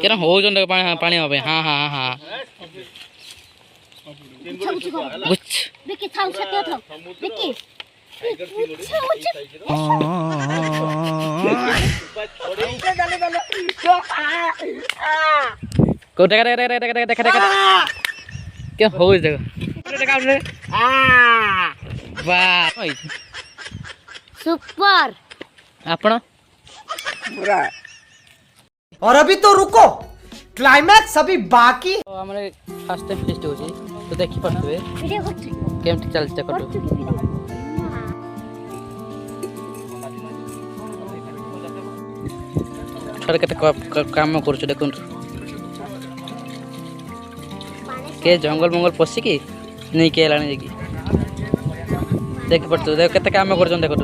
केना हो जन पानी হবে हां हां हां कुछ देखि थाउ सत्य थाउ देखि को देखा क्या हो इस जगह वाह सुपर आपण और अभी तो रुको क्लाइमैक्स अभी बाकी हमरे फर्स्ट टाइम फेस्ट हो छी तो देखि पड़तबे वीडियो करछि केमति चलते कटो छोड़ के काम करछु देखुन के जंगल मंगल पसी की नहीं के लानी देखी देख पड़तो देख केते काम करछन देखो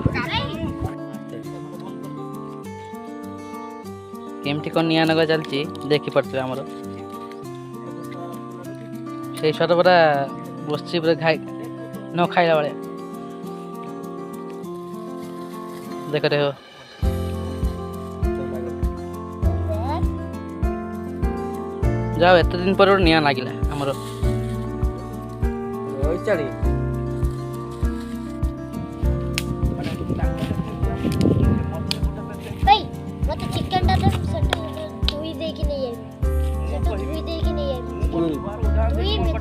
केमती कोन निया नग चलची देखि पड़तो हमर से छोट बड़ा बस्सी पर खाई न खाइला वाले देख रे हो जाओ एत दिन पर निया लागिला हमर ओइ चली भाई मते चिकन टा तो सट धुई दे के नहीं आई सट धुई दे के नहीं आई धुई में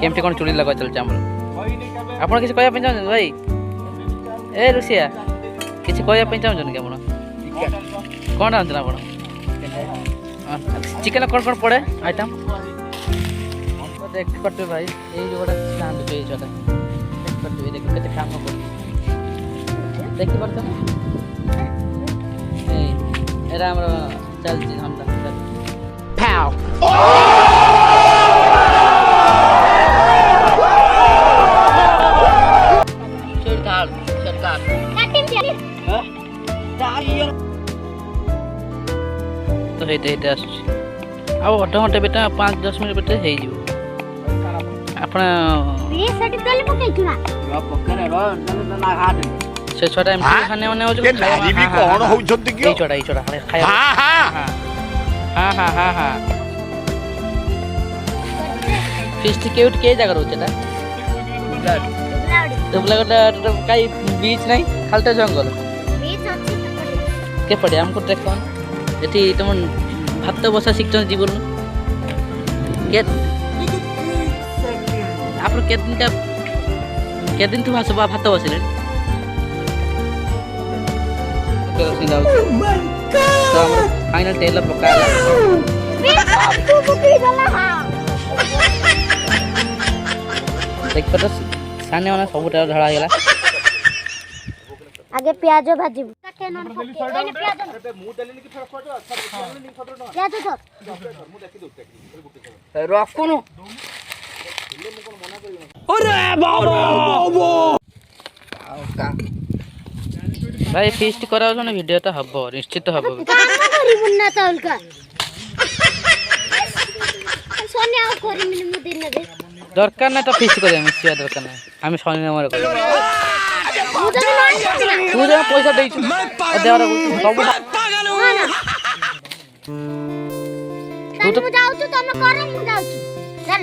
केमती कोन चुली लगा चल हमर आपण किछ कहया पे जाउ भाई ए रुसिया किछ कहया पे जाउ जन के आपण कोन आंत ना आपण चिकन कौन कौन पड़े आइटम देख पड़ते भाई ये जो बड़ा स्टैंड पे चला देख पड़ते देख कितने काम कर देख पड़ते ए एरा हमर चल जी हम चल पाव सरकार सरकार काटिम दिया हां दाइयर तो हेते आस अब ऑटोमेटिक बेटा 5-10 मिनट बेटा हे जीव आपण ये सट तेल पकई छुना रो पकरे रो ना घाट से छोटा एम खाने वाने हो जो ये नारी भी कौन हो जंती ये छोटा खाया हां हां हां हां हां हां फिस्ट केउट के जगह रोचता दुबला गोटा काई बीच नहीं खालटा जंगल बीच अछि के पड़े हमको देखो एठी तुम भात बसा शिक्षण जीवन के आप के दिन तू भात बसिले तो फाइनल तेल पका तू पकई दला हां देख तो साने वाला सब ढळा गेला आगे प्याज भाजी काटे न एने प्याज मु देलेनी की फरक पड़ो प्याज तो रखुनु अरे बाबा भाई फीस्ट कराओ ना वीडियो तो हबो निश्चित हबो काम करी मुन्ना तौल का सोने आ करी मिनी मु दिन दे दरकार ना तो फीस्ट करे मिसिया दरकार ना हम सोने नंबर कर मु तो नहीं तू जे पैसा देई छु देवर सब तू तो जाऊ छु तमे करे मु जाऊ छु चल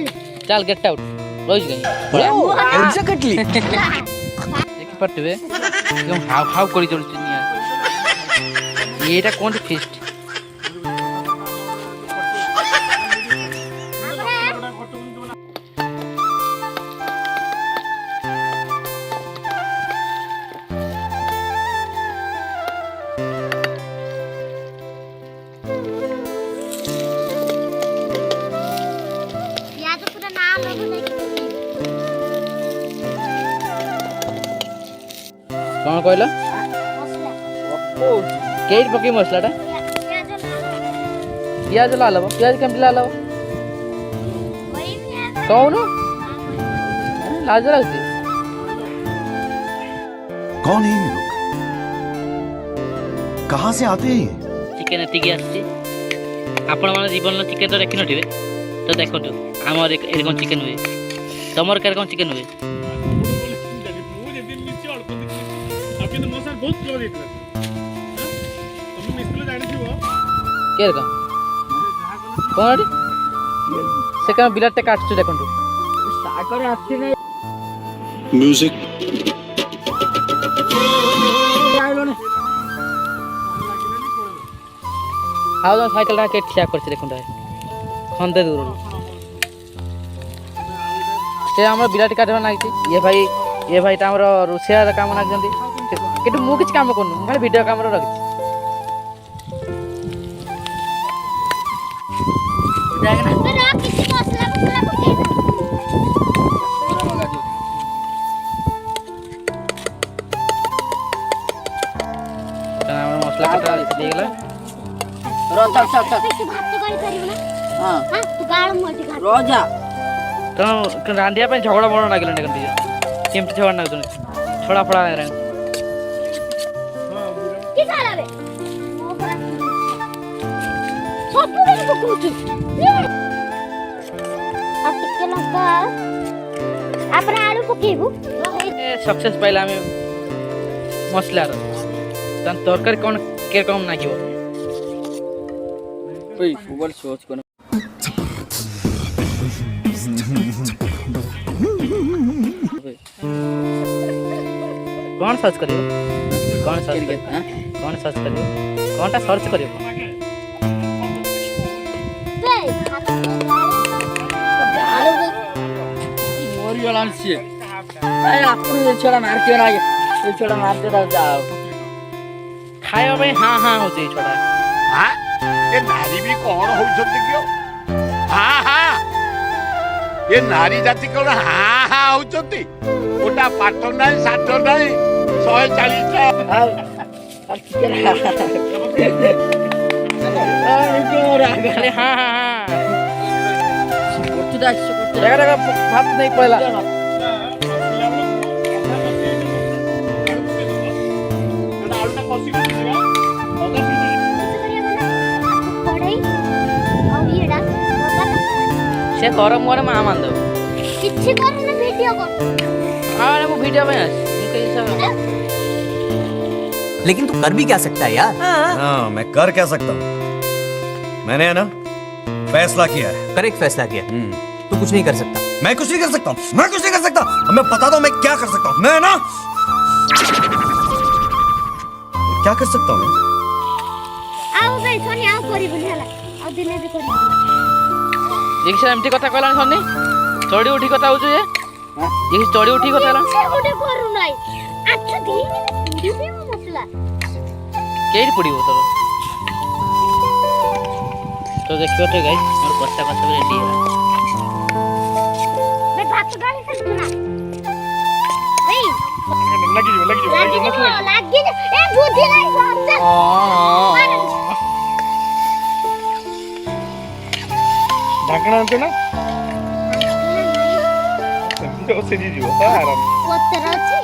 चल गेट आउट रोज गई एग्जैक्टली देखि पटवे एकदम हाव हाव करी चल निया एटा कोन फीस्ट प्याज पूरा नाम हो कौन कहला मसला केट पकी मसलाटा प्याज प्याज ला लो प्याज केमति ला लो वही में कौन लाज लागती कौन है ये लोग कहाँ से आते हैं ये? चिकेन एतिकी आसी आपण मन जीवन चिकेन तो देखि नथिबे तो देखंतु हमर एरकम चिकेन हुए तमर केरकम चिकेन हुए केरकम କଣ ଏଠି ସେ କାମ ବିଲାଟେ କାଟୁଛୁ ଦେଖନ୍ତୁ ଶାଗରେ ଆସିଛି ନାଇଁ म्यूजिक ଆଉ ଜଣ ସାଇକେଲଟା କେ ଠିଆ କରିଛି ଦେଖନ୍ତୁ ଖନ୍ଦେ ଦୂରରୁ ସେ ଆମର ବିଲାଟି କାଟିବା ନାଗିଛି ଇଏ ଭାଇଟା ଆମର ରୋଷେଇଆ କାମ ନାଗିଛନ୍ତି କିନ୍ତୁ ମୁଁ କିଛି କାମ କରୁନି ମୁଁ ଖାଲି ଭିଡ଼ିଓ କାମରେ ରଖିଛି କିଛି ମସଲା ଫସଲା ପକେଇବୁ। ଆମର ମସଲା କଟା ଦେଇଗଲା ତୁ ଭାତ କରିପାରିବୁ ନା? ହଁ ତୁ ଗାଳ ମୋଟି ଖା। ରଜା ତ ରାନ୍ଧିବା ପାଇଁ ଝଗଡ଼ା ବଡ଼ ଲାଗିଲାଣି ଦେଖନ୍ତୁ କେମିତି ଝଗଡ଼ା ନାଗୁଛନ୍ତି ଛଡ଼ା ଫଡ଼ା ଲାଗିଲାଣି କି ଖାଲା ବେ ସବୁ ବେଳେ ପକଉଛୁ ଆଉ ଟିକେ ଲଙ୍କା ତାପରେ ଆଳୁ ପକେଇବୁ ସକ୍ସେସ୍ ପାଇଲା ଆମେ ମସଲାର ତାହେଲେ ତରକାରୀ କ'ଣ କେ କମ୍ ନାଗିବ ମୋବାଇଲ ସର୍ଚ୍ଚ କର କ'ଣ ସର୍ଚ୍ଚ କରିବ କ'ଣ ସର୍ଚ୍ଚ କରିବ କ'ଣ ସର୍ଚ୍ଚ କରିବ କ'ଣଟା ସର୍ଚ୍ଚ କରିବ ମରିଗଲାଣି ସିଏ ଆପଣ ଏ ଛୁଆଟା ମାରିଥିବେ ନା ଏ ଛୁଆଟା ମାରିଥିବେ ତାକୁ ଯାଅ ଖାଇବା ପାଇଁ ହଁ ହଁ ହେଉଛି ଏଇ ଛଡ଼ା हाँ ये नारी भी कौन होउछंती कियो हाँ हाँ ये नारी जाति कौन हाँ हाँ होउछंती गोटा पाठ नहीं साठ नहीं 140 ଖାଲି ହଁ ହଁ ହଁ ଜାଗା ଜାଗା ଭାତ ନେଇ ପଳେଇଲା ସେ କର ମୋର ମା ମାନ ଦେବ କିଛି କରୁନି ଭିଡିଓ କର ହଁ ମୁଁ ଭିଡ଼ିଓ ପାଇଁ ଆସିଛି ମୁଁ କେହି ହିସାବ लेकिन तू कर भी क्या सकता है यार हाँ मैं कर क्या सकता हूँ मैंने है ना फैसला किया है कर एक फैसला किया तू कुछ नहीं कर सकता मैं कुछ नहीं कर सकता हूँ मैं कुछ नहीं कर सकता मैं बताता हूँ मैं क्या कर सकता हूँ मैं ना क्या कर सकता हूँ ଆଉ ବେ ସନି ଆଉ କରିବୁନି ହେଲା ଆଉ ଦିନେ ବି କରିବୁନି ଦେଖିଛ ଏମିତି କଥା କହିଲାଣି ସନି ଚଢ଼ି ଉଠି କଥା ହଉଛୁ ଯେ ଦେଖି ଚଢ଼ି ଉଠି କଥା ହେଲା ସେ ଗୋଟେ କରୁ ନାହିଁ ଆଚ୍ଛ ଦିନେ ପୁଡିବେ ମସଲା କେଇଠି ପଡ଼ିବ ତୋର ତ ଦେଖିବ ତ ଗାଇସ୍ ମୋର କଷା କଷା ରେଡି ହେଲା ବେ ଭାତ ଗାଳି ଖାଇବୁ ନା ଏଇ ଲାଗି ଏ ବୁଦ୍ଧି ନାହିଁ ସହଜ ଢାଙ୍କଣା ଆଣିଛୁ ନା ସିଝିଯିବ ଆରାମ ପତ୍ର ଅଛି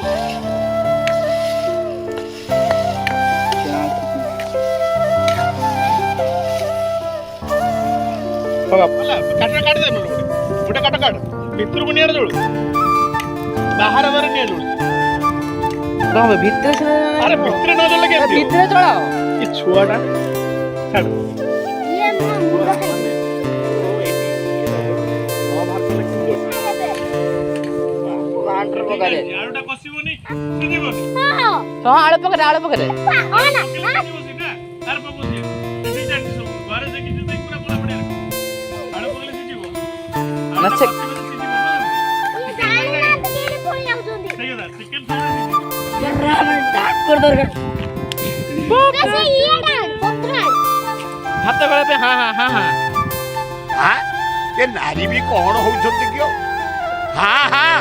କାଟିଦେ ଗୋଟେ କାଟ କାଟ ଭିତରକୁ ନିଆଡ ଯୋଳୁ ବାହାର ବାହାରେ ନିଆ ଯୋଳୁ କଣ ଭିତରେ ଆରେ ଭିତରେ ନ ଜଳିଲେ କେମିତି ଭିତରେ ଚଳାଅ ଏ ଛୁଆଟା ଛାଡ ଇଏ ମୋ ମୁଣ୍ଡ ଖାଇ ଆଳୁଟା କଷିବନି ସିଝିବନି ହଁ ହଁ ଆଳୁ ପକେରେ ହଁ ନା ସିଝିବ ସିନା ତାର ପକଉଛି ଏଠି ଜାଣିଛି ସବୁ ଘରେ ଦେଖିଛୁ ଦେଇ ପୁରା ବଡ ବଡ ଆଳୁ ପକେଇଲେ ସିଝିବ ନା ସେ ସେଇ କଥା ଚିକେନ ଭାତ ଗଳା ପାଇଁ ହଁ ହଁ ହଁ ହଁ हाँ ये नारी भी कौन होउछंती कियो हाँ हाँ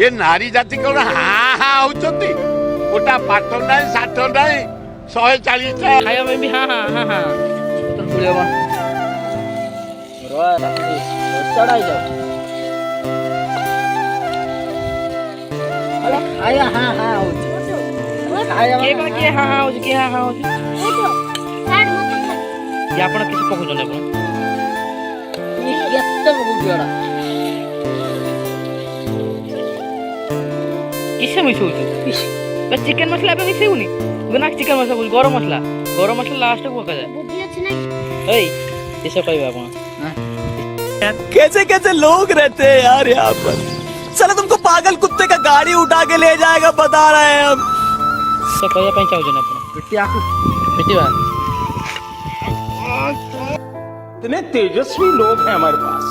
ये नारी जाति कौन हाँ हाँ होउछंती गोटा पाठ नहीं साठ नहीं 140 ଖାଇବା ପାଇଁ ବି ହଁ ହଁ ହଁ ହଁ ତୋର ପୁଳିବ ଖାଇବା ହଁ ହଁ ହଉଛି କିଏ କଣ କିଏ ହଁ ହଁ ହଉଛି କିଏ ହଁ ହଁ ହଉଛି କି ଆପଣ କିଛି ପକଉଛନ୍ତି ଆପଣ କେତେ ପକଉଛି ଏଟା କିସ ମିଶଉଛୁ ଚିକେନ ମସଲା ଏବେ ମିଶେଇବୁନି ନା ଚିକେନ ମସଲା କହୁଛୁ ଗରମ ମସଲା ଲାଷ୍ଟକୁ ପକାଯାଏ ବୁଦ୍ଧି ଅଛି ନା ଏଇ किसे कहबे आपण कैसे कैसे लोग रहते हैं यार यहाँ पर। चलो तुमको पागल कुत्ते का गाड़ी उठा के ले जाएगा बता रहे हैं हम। से कहया ପାଇଁ ଚାହୁଛନ୍ତି ଆପଣ ପିଟିବା कितने तेजस्वी लोग हैं हमारे पास,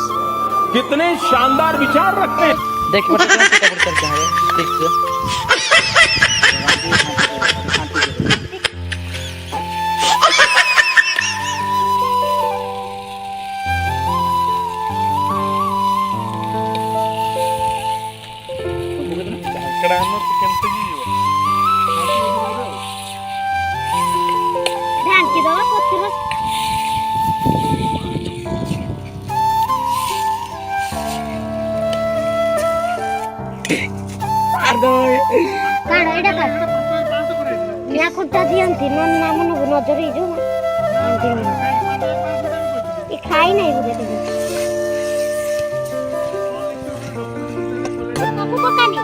कितने शानदार विचार रखते हैं। देख पड़ते हैं क्या करते हैं ठीक से ढांकी दवा पत्थर काढ एडा काढ या कुठा दियंती नाम नजर हिजो ये खाई नाही बुझे बाबू पकानी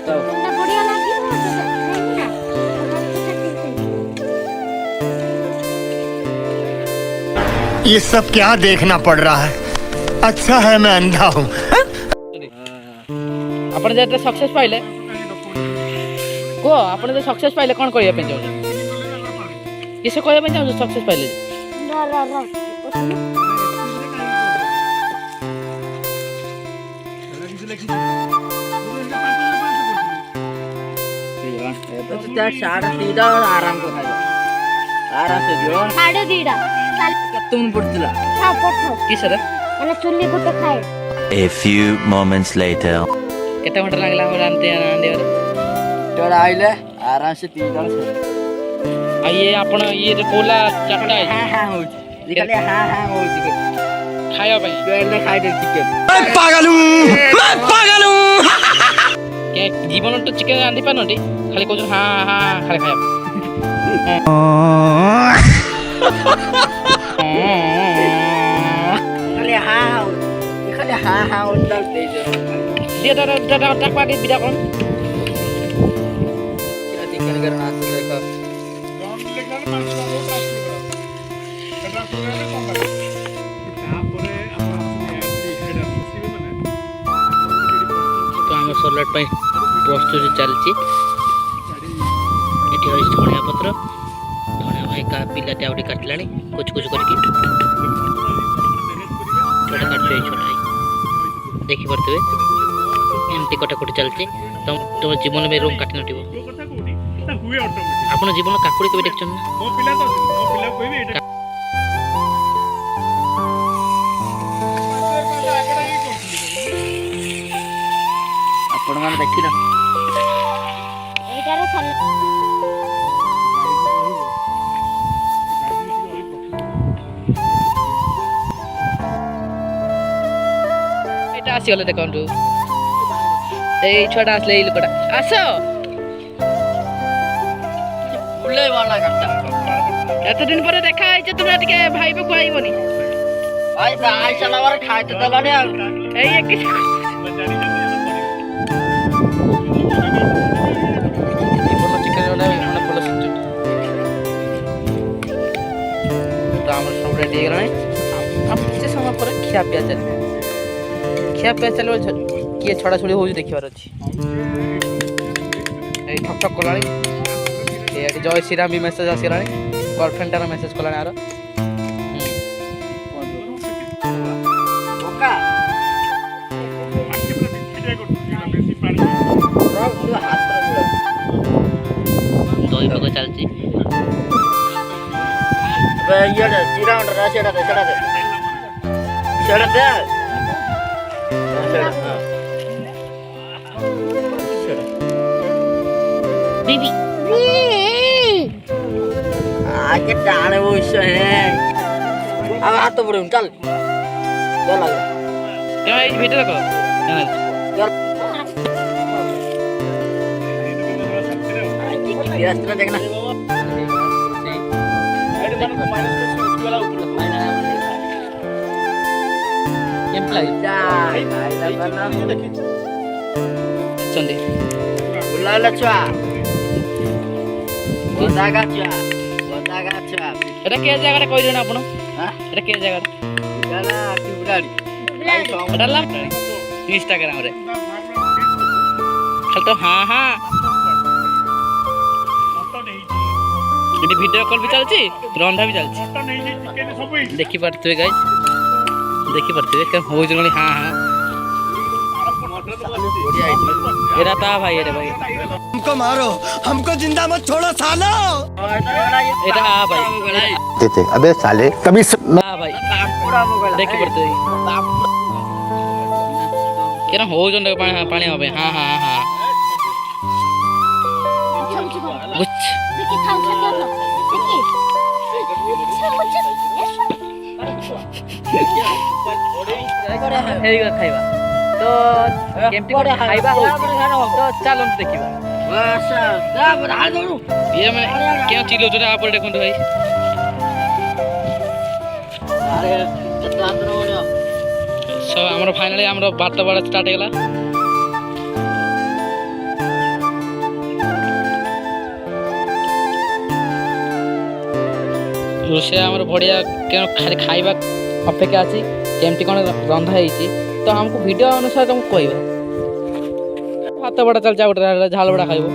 तो ना बढ़िया लागी ना ये सब क्या देखना पड़ रहा है। अच्छा है मैं अंधा हूँ। आपण जे सक्सेस पाइले को आपण जे सक्सेस पाइले कोन करिया पे चाहू किसे कहया पे चाहू सक्सेस पाइले रा तो त्या 3:30 आराम को खाइलो आराम से जो साडे दीडा तुम पड़तिला खा पठो किसे रे અને ચુલ્લી ગુટે ખાય A few moments later. केते घंटा लागला हम आनते रे तोड़ा आइले आराम से 3:30 से आ ये आपण ये जो कोला चकड़ा है हां हो निकले हां हो खाया भाई पेड़ खाइ दे चिकन मैं पागल हूँ। के जीवन तो चिकन रांधि पानोटी खाली को हां हां खाली खाया खाली हां उठल दे जो dia dah tak pakai bidak kon kita chicken करना से देखो तो हम सलाड ପାଇଁ ପ୍ରସ୍ତୁତି ଚାଲିଛି ଏଠି ଅଛି ଧଣିଆ ପତ୍ର ଧଣିଆ ଭାଇ କା ପିଲାଟେ ଆଉଟି କାଟିଲାଣି କୁଚ କୁଚ କରିକି ଛୋଟ କାଟୁଛି ଛୋଟ ଭାଇ ଦେଖି ପାରୁଥିବେ ଏମିତି କଟାକଟି ଚାଲିଛି ତମ ଜୀବନ में रोम काटि नटिबो ଆପଣ ଜୀବନ କାକୁଡି କେବେ ଦେଖିଛନ୍ତି ନା ମୋ ପିଲା ତ ମୋ ପିଲା କହିବି ଏଟା आपण माने देखिना ଏଇଟାରେ ଖାଲି এটা ଆସିଗଲେ ଦେଖନ୍ତୁ ଏଇ ଛୁଆଟା ଆସିଲେ ଏଇ ଲୋକଟା ଆସ बुले वाला करता ଏତେ ଦିନ ପରେ ଦେଖା ହେଇଛ ତୁମେ ଟିକେ ଭାଇ ପାଖକୁ ଆଇବନି भाई भाई चला वाला खाए तो दलाने ଏଇ ଏକି ଜୀବନ ଚିକେନ ମାନେ ଭଲ ଶିଖୁଛୁ ତ ଆମର ସବୁ ରେଡି ହେଇଗଲାଣି ଆଉ କିଛି ସମୟ ପରେ ଖିଆ ପିଆ ଚାଲିବ କିଏ ଛଡ଼ା ଛୁଡ଼ି ହେଉଛି ଦେଖିବାର ଅଛି ଏଇ ଠକ୍ ଠକ୍ କଲାଣି ଏଠି ଜୟ ଶ୍ରୀରାମ ବି ମେସେଜ ଆସିଗଲାଣି गर्लफ्रेंड मेसेज कलानी आरो ओका दही पक चलची बे ये जीरा अंडर सेड़ा दे बीबी आके डाले वो इसे है अब हाथ तो बड़े चल चल लगा क्या ये वीडियो देखो ये रास्ता देखना एम्प्लॉय चंदी बुला ले चुआ गोदागा चुआ गोदागा এটা কে জায়গাটা কইলেন আপন? এটা কে জায়গাটা? গানা টিবড়াড়ি এটা লাভ ইনস্টাগ্রাম রে খালি তো হ্যাঁ হ্যাঁ ମଟନ ହେଇଛି ଏଠି ଭିଡିଓ କଲ୍ ବି ଚାଲିଛି ରନ୍ଧା ବି ଚାଲିଛି ମଟନ ହେଇଛି ଚିକେନ ସବୁ ହେଇଛି ଦେଖିପାରୁଥିବେ ଗାଇସ୍ ଦେଖିପାରୁଥିବେ କେମିତି ହଉଛନ୍ତି ହଁ ହଁ ଏଟା ତା ଭାଇ ଏଟା ଭାଇ हमको मारो हमको जिंदा मत छोड़ो सालो ଏଟା ଆ ଭାଇ अबे साले कभी ଆ ଭାଇ ଦେଖିପାରୁଥିବେ କେନା ହଉଛନ୍ତି ପାଣି ପାଣି ହବେ ହଁ ହଁ ହଁ ବୁଝ देखी खाऊ से तो देखी ହେଇଗଲା ଖାଇବା ତ କେମିତି କଣ ଖାଇବା ହଉଛି ତ ଚାଲନ୍ତୁ ଦେଖିବା ଇଏ ମାନେ କେଉଁ ଚିଲଉଛନ୍ତି ଆପଣ ଦେଖନ୍ତୁ ଭାଇ ଆମର ଫାଇନାଲି ଆମର ଭାତ ବାଡ଼ା ଷ୍ଟାର୍ଟ ହେଇଗଲା ରୋଷେଇ ଆମର ବଢ଼ିଆ କେଉଁ ଖାଲି ଖାଇବା ଅପେକ୍ଷା ଅଛି କେମିତି କ'ଣ ରନ୍ଧା ହେଇଛି ତ ଆମକୁ ଭିଡ଼ିଓ ଅନୁସାରେ ତମକୁ କହିବା ଭାତ ବଡ଼ା ଚାଲିଛି ଆଉ ଗୋଟେ ଝାଲ ବଡ଼ା ଖାଇବ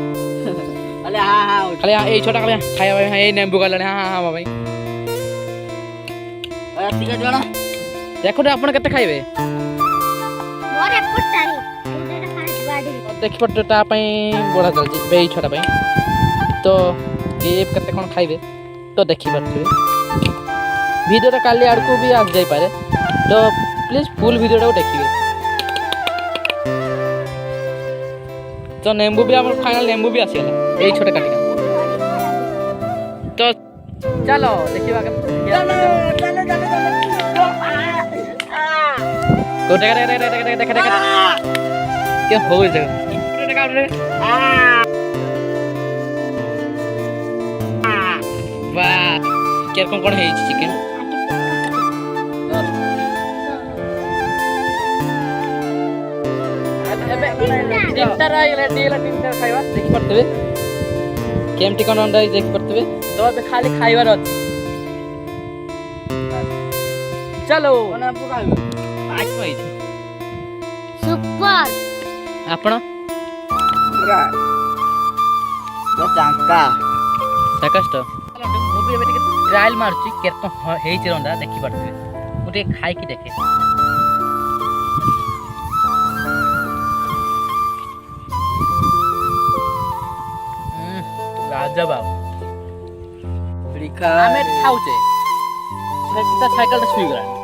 ଖାଲି ଏଇ ଛୋଟା ଖାଲି ଖାଇବା ପାଇଁ ଏଇ ନେମ୍ବୁ ଗଲାଣି ହଁ ହଁ ହଁ ପାଇଁ ଦେଖନ୍ତୁ ଆପଣ କେତେ ଖାଇବେ मोर एपटा ही एटा खाली गाड़ी ଦେଖିପାରୁଥିବେ ତା ପାଇଁ ବଢ଼ା ଚାଲିଛି ଏବେ ଏଇ ଛୋଟା ପାଇଁ ତ ଇଏ କେତେ କ'ଣ ଖାଇବେ ତ ଦେଖିପାରୁଥିବେ ଭିଡ଼ିଓଟା କାଲି ଆଡ଼କୁ ବି ଆସିଯାଇପାରେ ତ ପ୍ଲିଜ୍ ଫୁଲ୍ ଭିଡ଼ିଓଟାକୁ ଦେଖିବେ ତ ନେମ୍ବୁ ବି ଆମର ଫାଇନାଲ୍ ନେମ୍ବୁ ବି ଆସିଗଲା ଏଇ ଛୋଟ କାଟିକା ତ ଚାଲ ଦେଖିବା କେ ହଉଛି ବା କେରକମ କ'ଣ ହେଇଛି ଚିକେନ୍ ତିନିଟା ଖାଇବା ଦେଖିପାରୁଥିବେ କେମିତି କ'ଣ ଅଣ୍ଡା ହେଇଛି ଦେଖିପାରୁଥିବେ ତ ଏବେ ଖାଲି ଖାଇବାର ଅଛି ଚାଲୋ सुपर ଆପଣ ଚାଙ୍କା ସାକାଷ୍ଟ ମୁଁ ବି ଏବେ ଟିକେ ଟ୍ରାଏଲ୍ ମାରୁଛି କେରକମ ହେଇଛି ରନ୍ଧା ଦେଖିପାରୁଥିବେ ମୁଁ ଟିକେ ଖାଇକି ଦେଖେ ଲାଜବାବ ଆମେ ଖାଉଛେ ତା ସାଇକେଲଟା ଶୋଇଗଲାଣି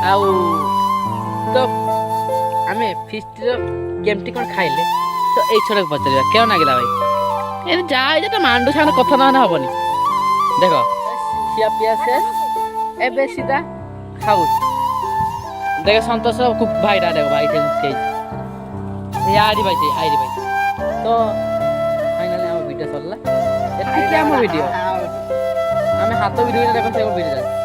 ଆଉ ତ ଆମେ ଫିଷ୍ଟର କେମିତି କ'ଣ ଖାଇଲେ ତ ଏଇ ଛୋଟକୁ ପଚାରିବା କେଉଁ ଲାଗିଲା ଭାଇ ଏ ଯାହା ହେଇଛି ମାଣ୍ଡୁ ସାଙ୍ଗରେ କଥା ନହେଲେ ହବନି ଦେଖ ଖିଆ ପିଆ ଶେଷ ଏବେ ସିଧା ଖାଉଛି ଦେଖ ସନ୍ତୋଷ ଭାଇଟା ଦେଖ ଭାଇ ହେଇଛି ଆଇରି ଭାଇ ଆଇରି ଭାଇ ତ ଫାଇନାଲି ଆମ ଭିଡ଼ିଓ ସରିଲା ଏତିକି ଆମ ଭିଡ଼ିଓ ଆମେ ହାତ ଭିଡ଼ିଓ ଦେଖନ୍ତୁ ସେ ଭିଡ଼ିଓ